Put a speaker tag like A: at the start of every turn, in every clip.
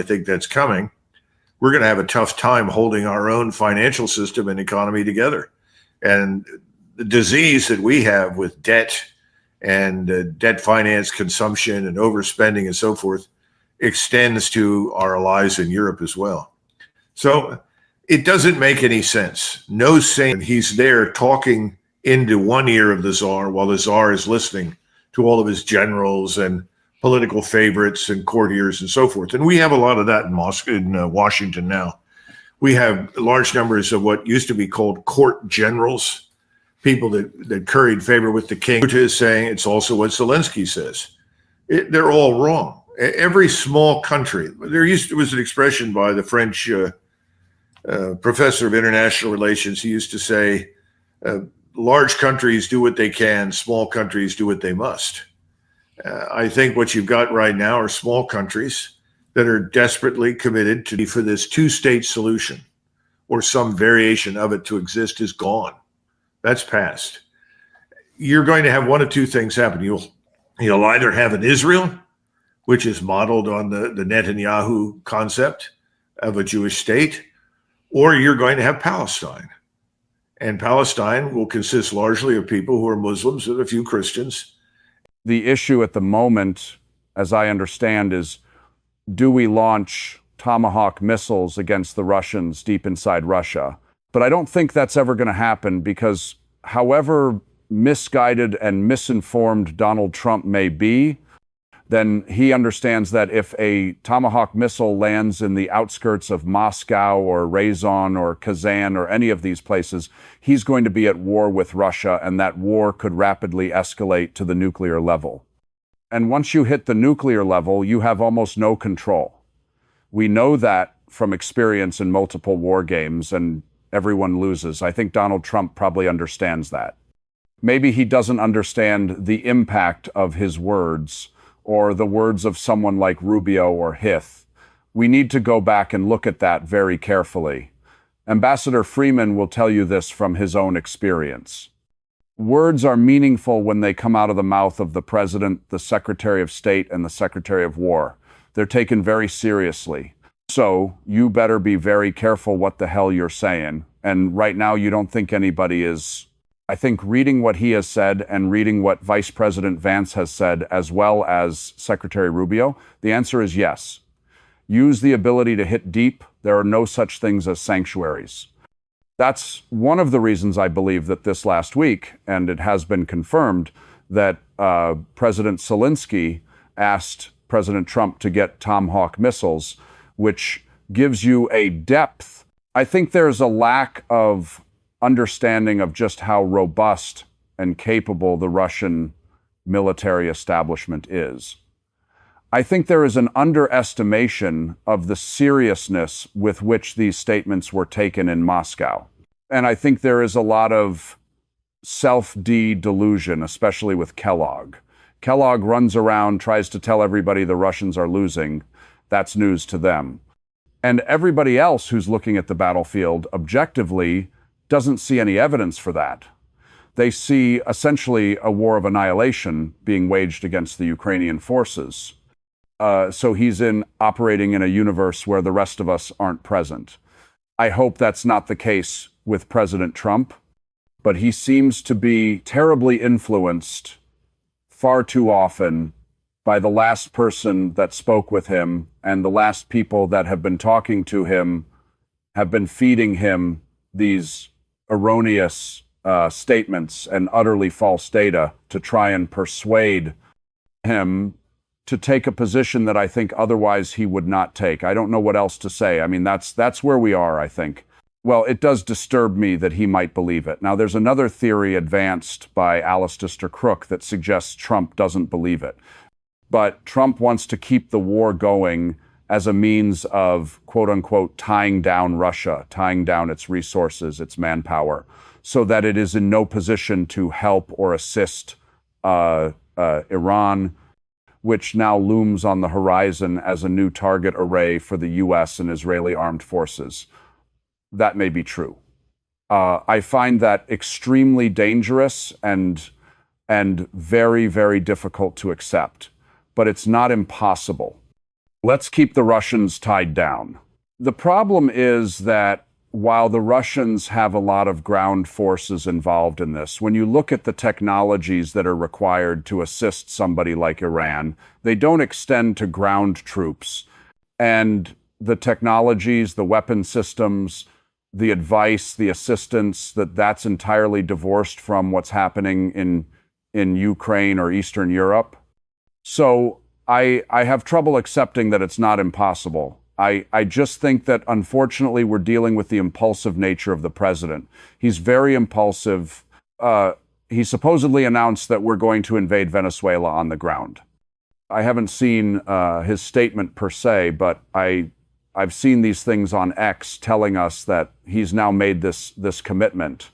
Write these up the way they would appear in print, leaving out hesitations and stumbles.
A: I think that's coming. We're going to have a tough time holding our own financial system and economy together. And the disease that we have with debt and debt finance consumption and overspending and so forth extends to our allies in Europe as well. So it doesn't make any sense. No sane, he's there talking into one ear of the czar while the czar is listening to all of his generals and political favorites and courtiers and so forth. And we have a lot of that in Washington now. We have large numbers of what used to be called court generals, people that curried favor with the king. Putin is saying it's also what Zelensky says. They're all wrong. Every small country, there was an expression by the French professor of international relations. He used to say, large countries do what they can, small countries do what they must. I think what you've got right now are small countries that are desperately committed to for this two-state solution, or some variation of it to exist, is gone. That's past. You're going to have one of two things happen. You'll either have an Israel, which is modeled on the Netanyahu concept of a Jewish state, or you're going to have Palestine. And Palestine will consist largely of people who are Muslims and a few Christians.
B: The issue at the moment, as I understand, is do we launch Tomahawk missiles against the Russians deep inside Russia? But I don't think that's ever going to happen, because however misguided and misinformed Donald Trump may be, then he understands that if a Tomahawk missile lands in the outskirts of Moscow or Ryazan or Kazan or any of these places, he's going to be at war with Russia, and that war could rapidly escalate to the nuclear level. And once you hit the nuclear level, you have almost no control. We know that from experience in multiple war games, and everyone loses. I think Donald Trump probably understands that. Maybe he doesn't understand the impact of his words, or the words of someone like Rubio or Hith. We need to go back and look at that very carefully. Ambassador Freeman will tell you this from his own experience. Words are meaningful when they come out of the mouth of the President, the Secretary of State, and the Secretary of War. They're taken very seriously. So you better be very careful what the hell you're saying. And right now you don't think anybody is. I think reading what he has said and reading what Vice President Vance has said, as well as Secretary Rubio, the answer is yes. Use the ability to hit deep. There are no such things as sanctuaries. That's one of the reasons I believe that this last week, and it has been confirmed, that President Zelensky asked President Trump to get Tomahawk missiles, which gives you a depth. I think there's a lack of understanding of just how robust and capable the Russian military establishment is. I think there is an underestimation of the seriousness with which these statements were taken in Moscow. And I think there is a lot of self-delusion, especially with Kellogg. Kellogg runs around, tries to tell everybody the Russians are losing. That's news to them. And everybody else who's looking at the battlefield objectively doesn't see any evidence for that. They see essentially a war of annihilation being waged against the Ukrainian forces. So he's operating in a universe where the rest of us aren't present. I hope that's not the case with President Trump, but he seems to be terribly influenced far too often by the last person that spoke with him, and the last people that have been talking to him have been feeding him these erroneous statements and utterly false data to try and persuade him to take a position that I think otherwise he would not take. I don't know what else to say. I mean, that's where we are, I think. Well, it does disturb me that he might believe it. Now, there's another theory advanced by Alistair Crook that suggests Trump doesn't believe it. But Trump wants to keep the war going as a means of, quote unquote, tying down Russia, tying down its resources, its manpower, so that it is in no position to help or assist Iran, which now looms on the horizon as a new target array for the U.S. and Israeli armed forces. That may be true. I find that extremely dangerous and very, very difficult to accept, but it's not impossible. Let's keep the Russians tied down. The problem is that while the Russians have a lot of ground forces involved in this, when you look at the technologies that are required to assist somebody like Iran, they don't extend to ground troops. And the technologies, the weapon systems, the advice, the assistance, that's entirely divorced from what's happening in Ukraine or Eastern Europe. So I have trouble accepting that it's not impossible. I just think that unfortunately we're dealing with the impulsive nature of the president. He's very impulsive. He supposedly announced that we're going to invade Venezuela on the ground. I haven't seen his statement per se, but I've seen these things on X telling us that he's now made this commitment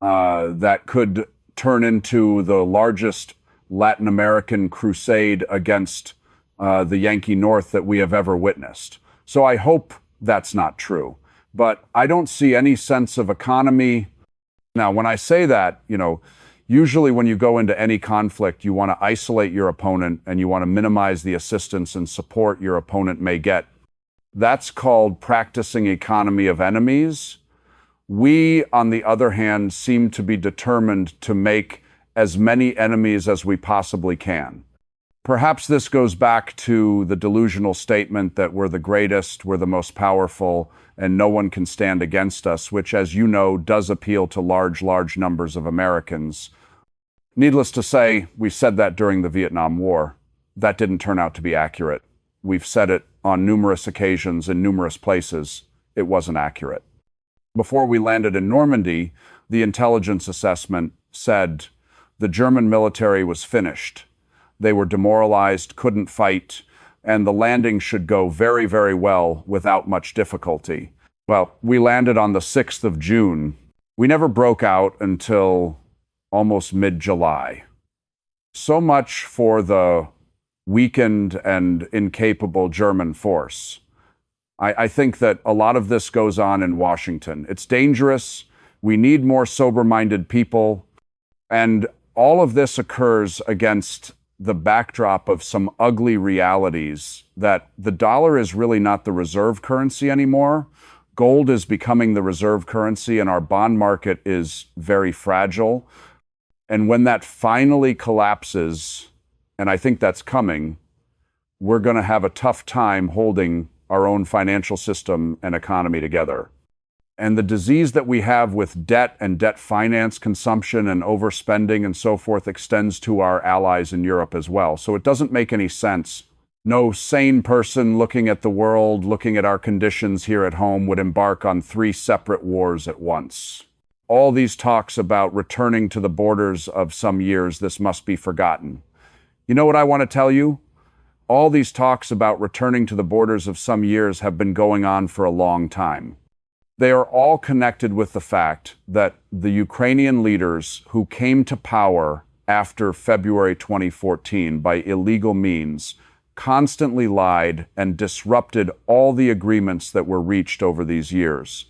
B: that could turn into the largest Latin American crusade against the Yankee North that we have ever witnessed. So I hope that's not true. But I don't see any sense of economy. Now, when I say that, usually when you go into any conflict, you want to isolate your opponent and you want to minimize the assistance and support your opponent may get. That's called practicing economy of enemies. We, on the other hand, seem to be determined to make as many enemies as we possibly can. Perhaps this goes back to the delusional statement that we're the greatest, we're the most powerful, and no one can stand against us, which, as you know, does appeal to large numbers of Americans. Needless to say, we said that during the Vietnam War. That didn't turn out to be accurate. We've said it on numerous occasions in numerous places. It wasn't accurate. Before we landed in Normandy, the intelligence assessment said the German military was finished. They were demoralized, couldn't fight, and the landing should go very, very well without much difficulty. Well, we landed on the 6th of June. We never broke out until almost mid-July. So much for the weakened and incapable German force. I think that a lot of this goes on in Washington. It's dangerous. We need more sober-minded people. And all of this occurs against the backdrop of some ugly realities that the dollar is really not the reserve currency anymore. Gold is becoming the reserve currency, and our bond market is very fragile. And when that finally collapses, and I think that's coming, we're going to have a tough time holding our own financial system and economy together. And the disease that we have with debt and debt finance consumption and overspending and so forth extends to our allies in Europe as well. So it doesn't make any sense. No sane person looking at the world, looking at our conditions here at home, would embark on 3 separate wars at once. All these talks about returning to the borders of some years, this must be forgotten. You know what I want to tell you? All these talks about returning to the borders of some years have been going on for a long time. They are all connected with the fact that the Ukrainian leaders who came to power after February 2014 by illegal means constantly lied and disrupted all the agreements that were reached over these years.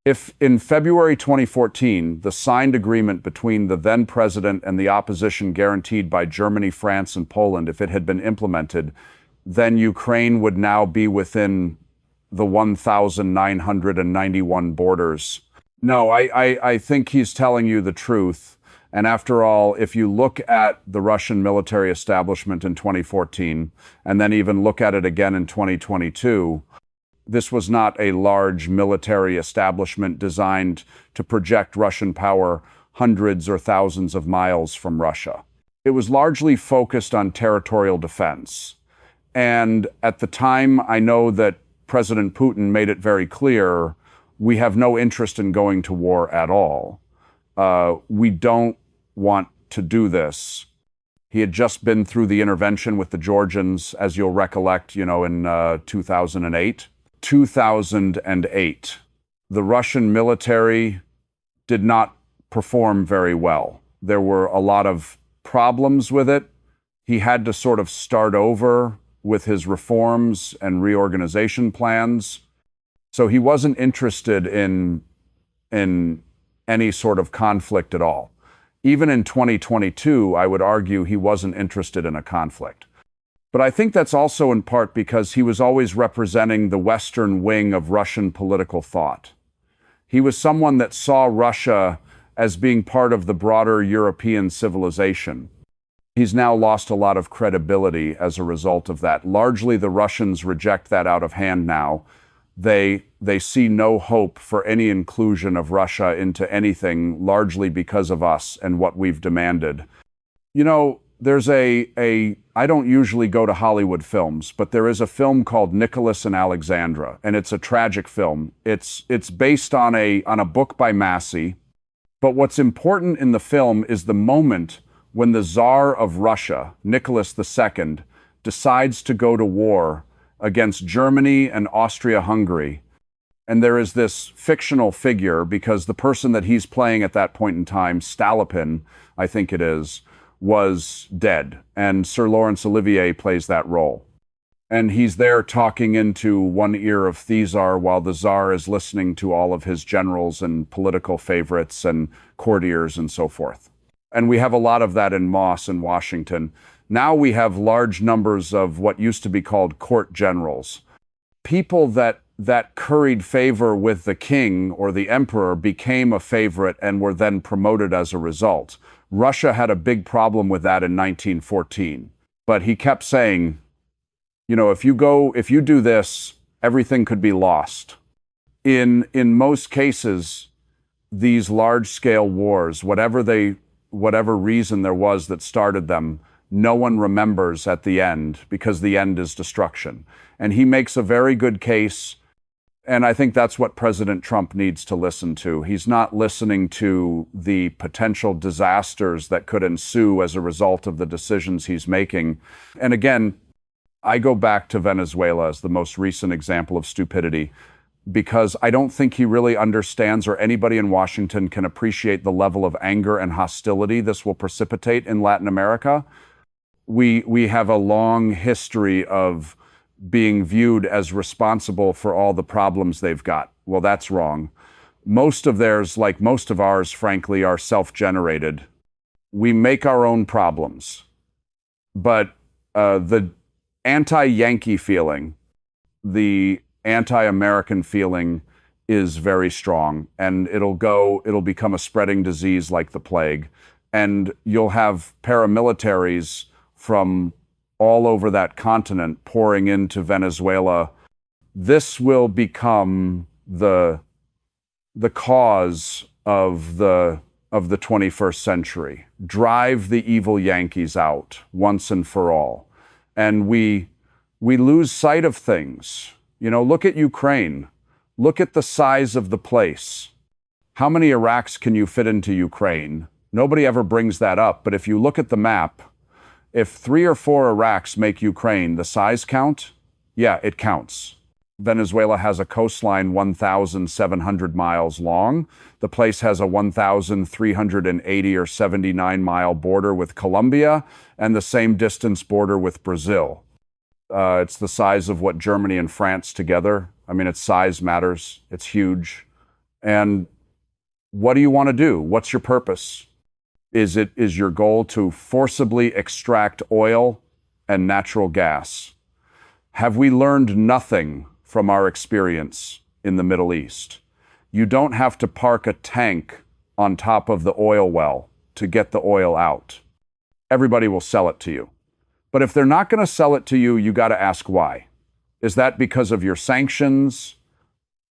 B: If in February 2014, the signed agreement between the then president and the opposition guaranteed by Germany, France, and Poland, if it had been implemented, then Ukraine would now be within the 1,991 borders. No, I think he's telling you the truth. And after all, if you look at the Russian military establishment in 2014, and then even look at it again in 2022, this was not a large military establishment designed to project Russian power hundreds or thousands of miles from Russia. It was largely focused on territorial defense. And at the time, I know that President Putin made it very clear, we have no interest in going to war at all. We don't want to do this. He had just been through the intervention with the Georgians, as you'll recollect, in 2008. 2008. The Russian military did not perform very well. There were a lot of problems with it. He had to sort of start over with his reforms and reorganization plans. So he wasn't interested in any sort of conflict at all. Even in 2022, I would argue he wasn't interested in a conflict. But I think that's also in part because he was always representing the Western wing of Russian political thought. He was someone that saw Russia as being part of the broader European civilization. He's now lost a lot of credibility as a result of that. Largely, the Russians reject that out of hand now. They see no hope for any inclusion of Russia into anything, largely because of us and what we've demanded. You know, there's I don't usually go to Hollywood films, but there is a film called Nicholas and Alexandra, and it's a tragic film. It's based on a book by Massey, but what's important in the film is the moment when the Tsar of Russia, Nicholas II, decides to go to war against Germany and Austria-Hungary. And there is this fictional figure, because the person that he's playing at that point in time, Stalopin, I think it is, was dead. And Sir Laurence Olivier plays that role. And he's there talking into one ear of Thesar while the Tsar is listening to all of his generals and political favorites and courtiers and so forth. And we have a lot of that in Moss and Washington. Now we have large numbers of what used to be called court generals. People that curried favor with the king or the emperor became a favorite and were then promoted as a result. Russia had a big problem with that in 1914. But he kept saying, you know, if you do this, everything could be lost. In most cases, these large-scale wars, whatever reason there was that started them, no one remembers at the end, because the end is destruction. And he makes a very good case, and I think that's what President Trump needs to listen to. He's not listening to the potential disasters that could ensue as a result of the decisions he's making. And again, I go back to Venezuela as the most recent example of stupidity, because I don't think he really understands, or anybody in Washington can appreciate, the level of anger and hostility this will precipitate in Latin America. We have a long history of being viewed as responsible for all the problems they've got. Well, that's wrong. Most of theirs, like most of ours, frankly, are self-generated. We make our own problems. But the anti-Yankee feeling, the anti-American feeling is very strong, and it'll become a spreading disease like the plague. And you'll have paramilitaries from all over that continent pouring into Venezuela. This will become the cause of the 21st century. Drive the evil Yankees out once and for all. And we lose sight of things. You know, look at Ukraine. Look at the size of the place. How many Iraqs can you fit into Ukraine? Nobody ever brings that up, but if you look at the map, if 3 or 4 Iraqs make Ukraine, the size count? Yeah, it counts. Venezuela has a coastline 1,700 miles long. The place has a 1,380 or 79 mile border with Colombia, and the same distance border with Brazil. It's the size of what Germany and France together. I mean, its size matters. It's huge. And what do you want to do? What's your purpose? Is your goal to forcibly extract oil and natural gas? Have we learned nothing from our experience in the Middle East? You don't have to park a tank on top of the oil well to get the oil out. Everybody will sell it to you. But if they're not going to sell it to you, you got to ask why. Is that because of your sanctions?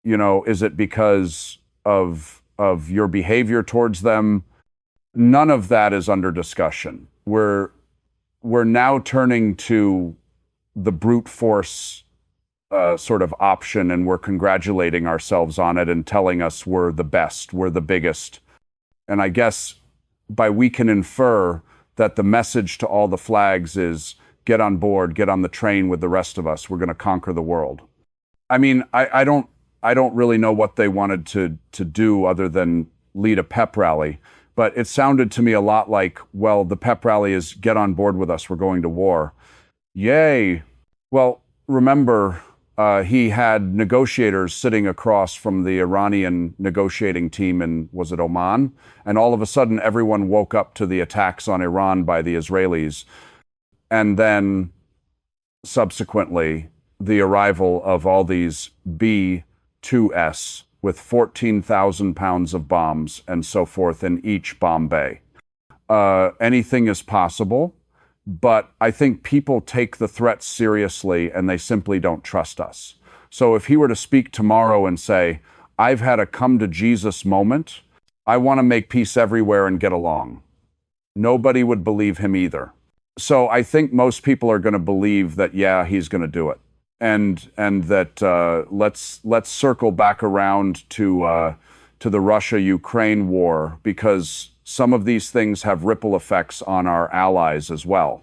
B: You know, is it because of your behavior towards them? None of that is under discussion. We're now turning to the brute force sort of option, and we're congratulating ourselves on it and telling us we're the best, we're the biggest. And I guess we can infer that the message to all the flags is, get on board, get on the train with the rest of us. We're going to conquer the world. I mean, I don't really know what they wanted to do other than lead a pep rally. But it sounded to me a lot like, well, the pep rally is, get on board with us, we're going to war. Yay. Well, remember, he had negotiators sitting across from the Iranian negotiating team in, was it Oman? And all of a sudden, everyone woke up to the attacks on Iran by the Israelis. And then subsequently the arrival of all these B-2S with 14,000 pounds of bombs and so forth in each bomb bay. Anything is possible, but I think people take the threat seriously and they simply don't trust us. So if he were to speak tomorrow and say, I've had a come to Jesus moment, I want to make peace everywhere and get along, nobody would believe him either. So I think most people are going to believe that, yeah, he's going to do it. And that let's circle back around to the Russia-Ukraine war, because some of these things have ripple effects on our allies as well.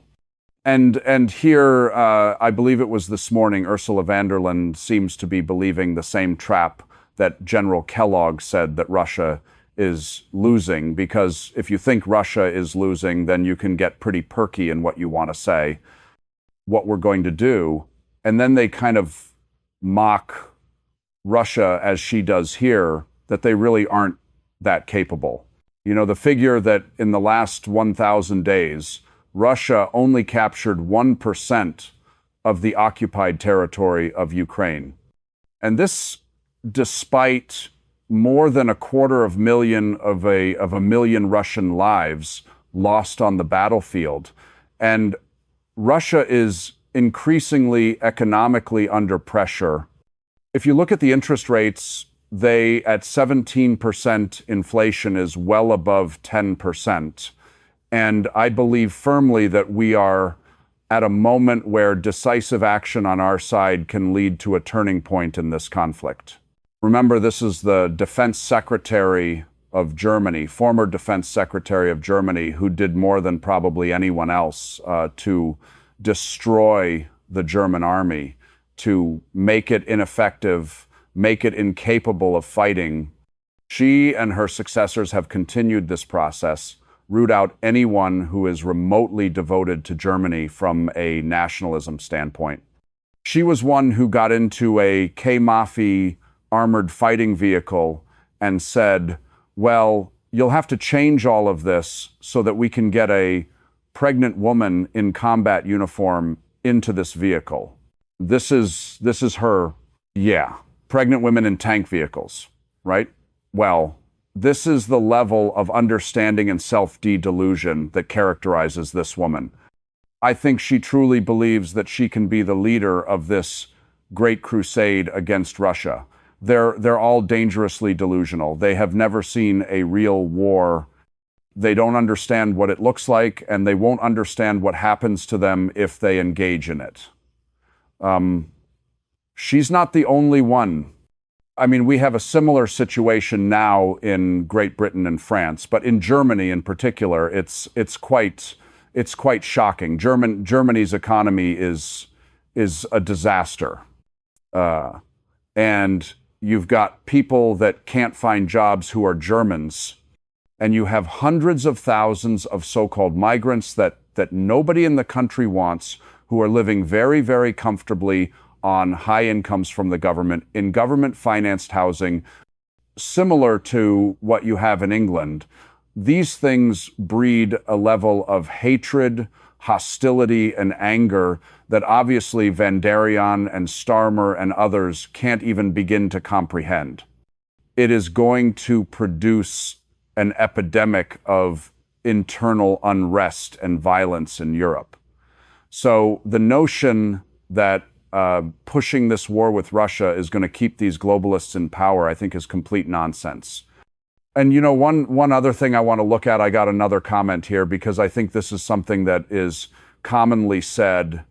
B: And here, I believe it was this morning, Ursula von der Leyen seems to be believing the same trap that General Kellogg said that Russia is losing, because if you think Russia is losing, then you can get pretty perky in what you want to say, what we're going to do. And then they kind of mock Russia, as she does here, that they really aren't that capable. You know, the figure that in the last 1,000 days, Russia only captured 1% of the occupied territory of Ukraine. And this, despite more than 250,000 of a million Russian lives lost on the battlefield. And Russia is increasingly economically under pressure. If you look at the interest rates, they at 17% inflation is well above 10%. And I believe firmly that we are at a moment where decisive action on our side can lead to a turning point in this conflict. Remember, this is the Defense Secretary of Germany, former Defense Secretary of Germany, who did more than probably anyone else to destroy the German army, to make it ineffective, make it incapable of fighting. She and her successors have continued this process, root out anyone who is remotely devoted to Germany from a nationalism standpoint. She was one who got into a K-Mafia armored fighting vehicle and said, well, you'll have to change all of this so that we can get a pregnant woman in combat uniform into this vehicle. This is her, pregnant women in tank vehicles, right? Well, this is the level of understanding and self-delusion that characterizes this woman. I think she truly believes that she can be the leader of this great crusade against Russia. They're all dangerously delusional. They have never seen a real war. They don't understand what it looks like, and they won't understand what happens to them if they engage in it. She's not the only one. I mean, we have a similar situation now in Great Britain and France, but in Germany in particular, it's quite shocking. Germany's economy is a disaster, and you've got people that can't find jobs who are Germans, and you have hundreds of thousands of so-called migrants that nobody in the country wants, who are living very, very comfortably on high incomes from the government, in government-financed housing, similar to what you have in England. These things breed a level of hatred, hostility, and anger that obviously Van Darian and Starmer and others can't even begin to comprehend. It is going to produce an epidemic of internal unrest and violence in Europe. So the notion that pushing this war with Russia is going to keep these globalists in power, I think, is complete nonsense. And, you know, one other thing I want to look at, I got another comment here, because I think this is something that is commonly said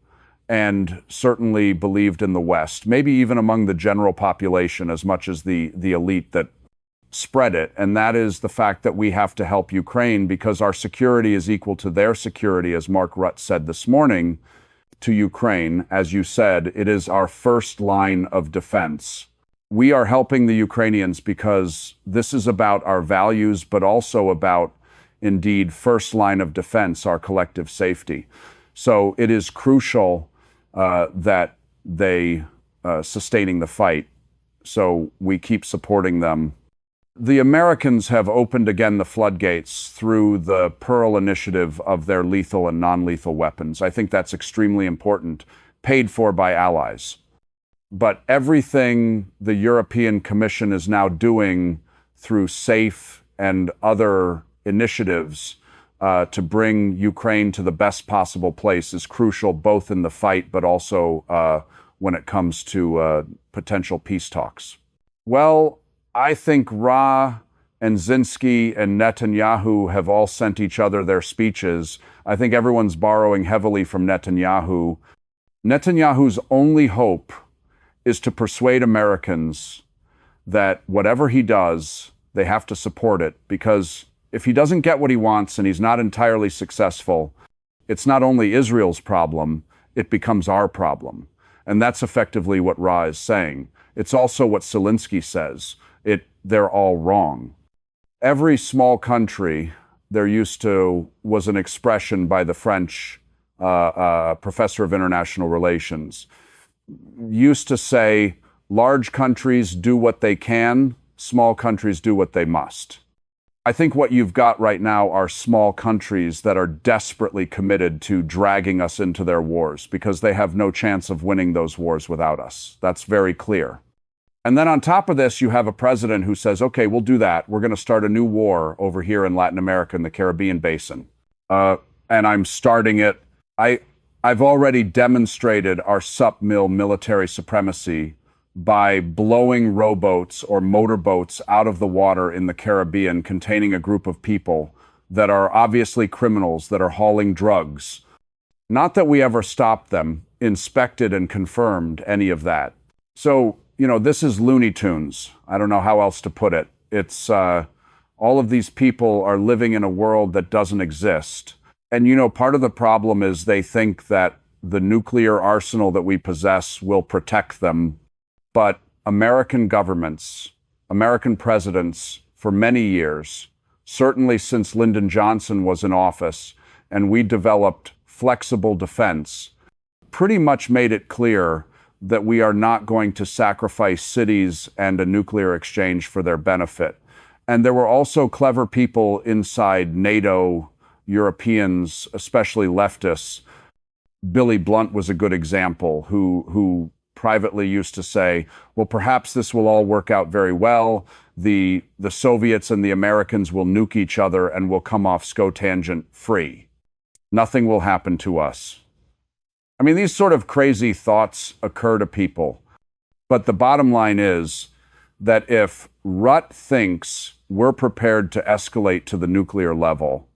B: and certainly believed in the West, maybe even among the general population as much as the elite that spread it. And that is the fact that we have to help Ukraine because our security is equal to their security, as Mark Rutte said this morning to Ukraine. As you said, it is our first line of defense. We are helping the Ukrainians because this is about our values, but also about, indeed, first line of defense, our collective safety. So it is crucial that they sustaining the fight. So we keep supporting them. The Americans have opened again the floodgates through the Pearl initiative of their lethal and non-lethal weapons. I think that's extremely important paid for by allies. But everything the European Commission is now doing through SAFE and other initiatives to bring Ukraine to the best possible place is crucial, both in the fight, but also when it comes to potential peace talks. Well, I think Ra and Zelensky and Netanyahu have all sent each other their speeches. I think everyone's borrowing heavily from Netanyahu. Netanyahu's only hope is to persuade Americans that whatever he does, they have to support it, because if he doesn't get what he wants and he's not entirely successful, it's not only Israel's problem, it becomes our problem. And that's effectively what Ra is saying. It's also what Zelensky says. They're all wrong. Every small country, was an expression by the French professor of international relations, used to say, large countries do what they can, small countries do what they must. I think what you've got right now are small countries that are desperately committed to dragging us into their wars because they have no chance of winning those wars without us. That's very clear. And then on top of this, you have a president who says, okay, we'll do that. We're going to start a new war over here in Latin America in the Caribbean basin. And I'm starting it. I've already demonstrated our submil military supremacy by blowing rowboats or motorboats out of the water in the Caribbean containing a group of people that are obviously criminals that are hauling drugs. Not that we ever stopped them, inspected and confirmed any of that. So, this is Looney Tunes. I don't know how else to put it. It's all of these people are living in a world that doesn't exist. And, part of the problem is they think that the nuclear arsenal that we possess will protect them. But American governments, American presidents, for many years, certainly since Lyndon Johnson was in office, and we developed flexible defense, pretty much made it clear that we are not going to sacrifice cities and a nuclear exchange for their benefit. And there were also clever people inside NATO, Europeans, especially leftists. Billy Blunt was a good example, who privately used to say, well, perhaps this will all work out very well. The Soviets and the Americans will nuke each other and will come off scotangent free. Nothing will happen to us. I mean, these sort of crazy thoughts occur to people. But the bottom line is that if Rutt thinks we're prepared to escalate to the nuclear level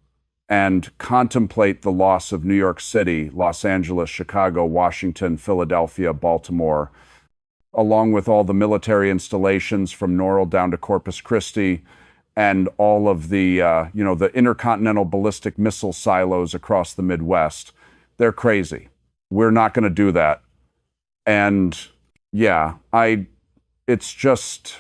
B: and contemplate the loss of New York City, Los Angeles, Chicago, Washington, Philadelphia, Baltimore, along with all the military installations from Norrell down to Corpus Christi, and all of the, the intercontinental ballistic missile silos across the Midwest, they're crazy. We're not going to do that. And yeah, it just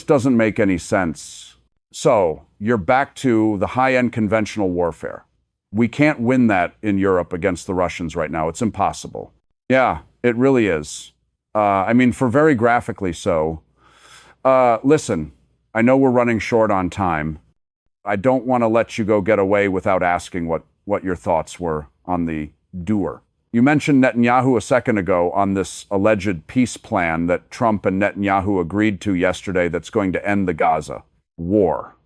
B: doesn't make any sense. So you're back to the high-end conventional warfare. We can't win that in Europe against the Russians right now. It's impossible. Yeah, it really is. For very graphically so. Listen, I know we're running short on time. I don't want to let you get away without asking what your thoughts were on the doer. You mentioned Netanyahu a second ago on this alleged peace plan that Trump and Netanyahu agreed to yesterday that's going to end the Gaza war.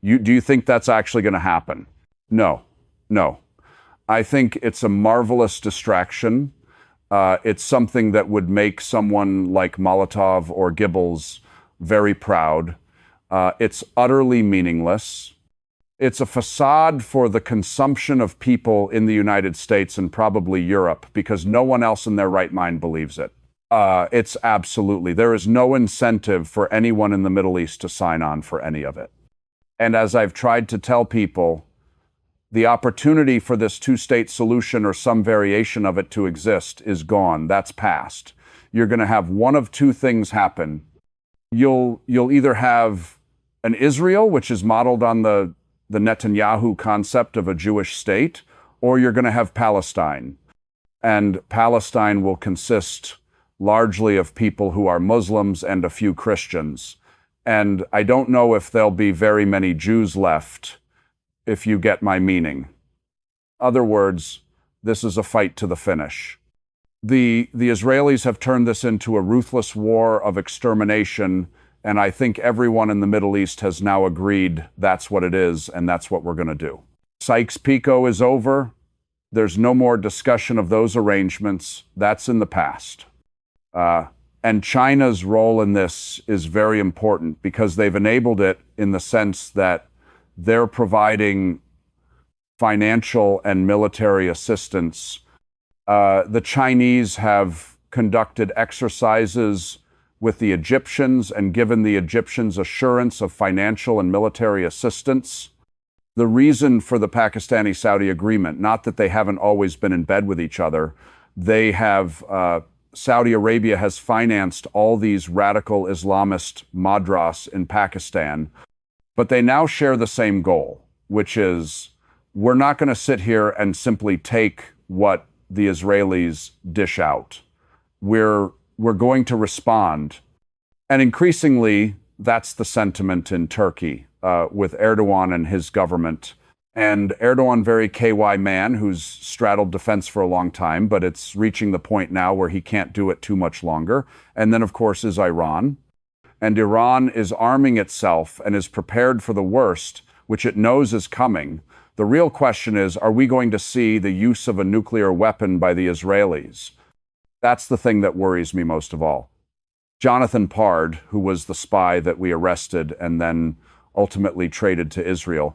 B: Do you think that's actually going to happen? No. I think it's a marvelous distraction. It's something that would make someone like Molotov or Goebbels very proud. It's utterly meaningless. It's a facade for the consumption of people in the United States and probably Europe, because no one else in their right mind believes it. It's absolutely, there is no incentive for anyone in the Middle East to sign on for any of it. And as I've tried to tell people, the opportunity for this two-state solution or some variation of it to exist is gone. That's past. You're going to have one of two things happen. You'll either have an Israel, which is modeled on the Netanyahu concept of a Jewish state, or you're going to have Palestine. And Palestine will consist largely of people who are Muslims and a few Christians. And I don't know if there'll be very many Jews left, if you get my meaning. Other words, this is a fight to the finish. The Israelis have turned this into a ruthless war of extermination, and I think everyone in the Middle East has now agreed that's what it is, and that's what we're going to do. Sykes-Picot is over. There's no more discussion of those arrangements. That's in the past. And China's role in this is very important because they've enabled it in the sense that they're providing financial and military assistance. The Chinese have conducted exercises with the Egyptians and given the Egyptians assurance of financial and military assistance. The reason for the Pakistani-Saudi agreement, not that they haven't always been in bed with each other, they have, Saudi Arabia has financed all these radical Islamist madras in Pakistan, but they now share the same goal, which is we're not going to sit here and simply take what the Israelis dish out. We're going to respond. And increasingly, that's the sentiment in Turkey with Erdogan and his government. And Erdogan, very KY man who's straddled defense for a long time, but it's reaching the point now where he can't do it too much longer. And then, of course, is Iran. And Iran is arming itself and is prepared for the worst, which it knows is coming. The real question is, are we going to see the use of a nuclear weapon by the Israelis? That's the thing that worries me most of all. Jonathan Pard, who was the spy that we arrested and then ultimately traded to Israel,